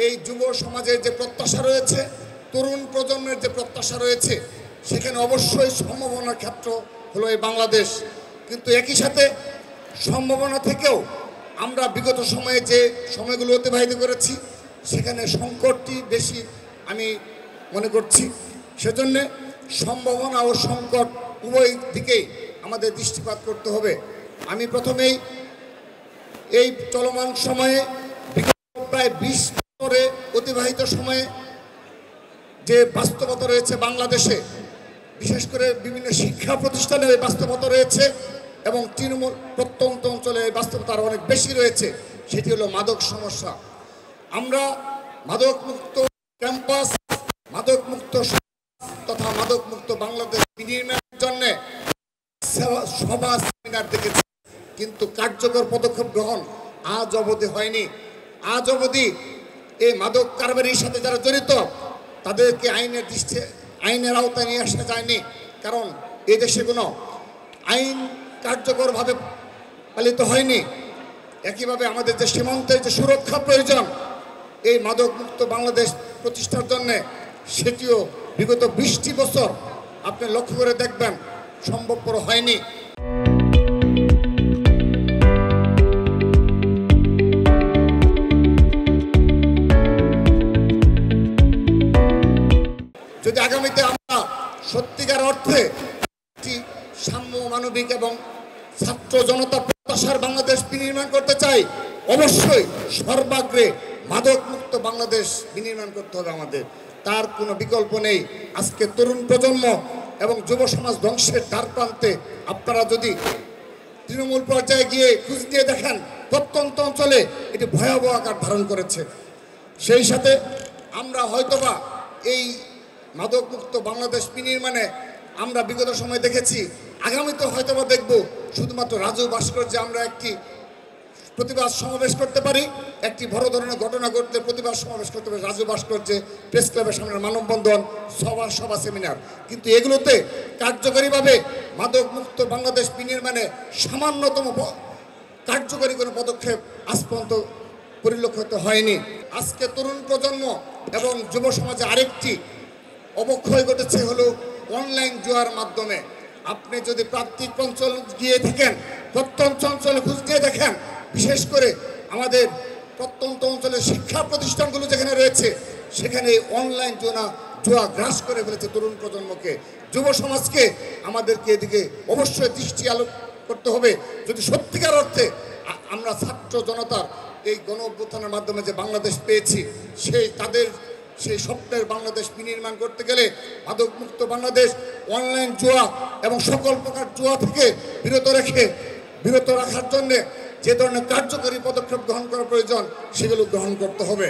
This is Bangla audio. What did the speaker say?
এই যুব সমাজের যে প্রত্যাশা রয়েছে, তরুণ প্রজন্মের যে প্রত্যাশা রয়েছে, সেখানে অবশ্যই সম্ভাবনার ক্ষেত্র হলো এই বাংলাদেশ। কিন্তু একই সাথে সম্ভাবনা থেকেও আমরা বিগত সময়ে যে সময়গুলো অতিবাহিত করেছি, সেখানে সংকটটি বেশি আমি মনে করছি। সেজন্যে সম্ভাবনা ও সংকট উভয় দিকেই আমাদের দৃষ্টিপাত করতে হবে। আমি প্রথমেই এই চলমান সময়ে প্রায় 20 বছরে অতিবাহিত সময়ে যে বাস্তবতা রয়েছে বাংলাদেশে, বিশেষ করে বিভিন্ন শিক্ষা প্রতিষ্ঠানে এই বাস্তবতা রয়েছে এবং তৃণমূল প্রত্যন্ত অঞ্চলে এই বাস্তবতা আরও অনেক বেশি রয়েছে। সেটি হলো মাদক সমস্যা। আমরা মাদকমুক্ত ক্যাম্পাস, মাদকমুক্ত তথা মাদকমুক্ত বাংলাদেশ বিনির্মাণের জন্য সভা সেমিনার দেখেছি, কিন্তু কার্যকর পদক্ষেপ গ্রহণ আজ অবধি হয়নি। আজ অবধি এই মাদক কারবারির সাথে যারা জড়িত তাদেরকে আইনের আওতায় নিয়ে আসা যায়নি, কারণ এই দেশে কোনো আইন কার্যকরভাবে পালিত হয়নি। একইভাবে আমাদের যে সীমান্তের যে সুরক্ষা প্রয়োজন এই মাদকমুক্ত বাংলাদেশ প্রতিষ্ঠার জন্য, সেটিও বিগত 20টি বছর আপনি লক্ষ্য করে দেখবেন সম্ভবপর হয়নি। যদি আগামীতে আমরা সত্যিকার অর্থে একটি সাম্য, মানবিক এবং ছাত্র জনতা প্রত্যাশার বাংলাদেশ বিনির্মাণ করতে চাই, অবশ্যই সর্বাগ্রে মাদকমুক্ত বাংলাদেশ বিনির্মাণ করতে হবে আমাদের। তার কোনো বিকল্প নেই। আজকে তরুণ প্রজন্ম এবং যুব সমাজ ধ্বংসের দ্বার প্রান্তে। আপনারা যদি তৃণমূল পর্যায়ে গিয়ে খোঁজ দিয়ে দেখেন, প্রত্যন্ত অঞ্চলে এটি ভয়াবহ আকার ধারণ করেছে। সেই সাথে আমরা হয়তোবা এই মাদকমুক্ত বাংলাদেশ বিনির্মাণে আমরা বিগত সময় দেখেছি, আগামীতে হয়তোবা দেখব শুধুমাত্র রাজু ভাস্কর্যে আমরা একটি প্রতিবাদ সমাবেশ করতে পারি, একটি বড় ধরনের ঘটনা ঘটলে প্রতিবাদ সমাবেশ করতে পারি রাজু ভাস্কর্যে, প্রেস ক্লাবের সামনে মানববন্ধন, সভা সেমিনার। কিন্তু এগুলোতে কার্যকরীভাবে মাদকমুক্ত বাংলাদেশ বিনির্মাণে সামান্যতম কার্যকরী কোনো পদক্ষেপ আজ পর্যন্ত পরিলক্ষিত হয়নি। আজকে তরুণ প্রজন্ম এবং যুব সমাজে আরেকটি অবক্ষয় ঘটেছে হলো অনলাইন জুয়ার মাধ্যমে। আপনি যদি প্রান্তিক অঞ্চল গিয়ে থাকেন, প্রত্যন্ত অঞ্চলে খোঁজ দিয়ে দেখেন, বিশেষ করে আমাদের প্রত্যন্ত অঞ্চলের শিক্ষা প্রতিষ্ঠানগুলো যেখানে রয়েছে, সেখানে অনলাইন জুয়া গ্রাস করে ফেলেছে তরুণ প্রজন্মকে, যুব সমাজকে। আমাদেরকে এদিকে অবশ্যই দৃষ্টি আলোক করতে হবে। যদি সত্যিকার অর্থে আমরা ছাত্র জনতার এই গণ অভ্যুত্থানের মাধ্যমে যে বাংলাদেশ পেয়েছি, সেই স্বপ্নের বাংলাদেশ বিনির্মাণ করতে গেলে মাদকমুক্ত বাংলাদেশ, অনলাইন জুয়া এবং সকল প্রকার জুয়া থেকে বিরত রাখার জন্য যে ধরনের কার্যকরী পদক্ষেপ গ্রহণ করা প্রয়োজন, সেগুলো গ্রহণ করতে হবে।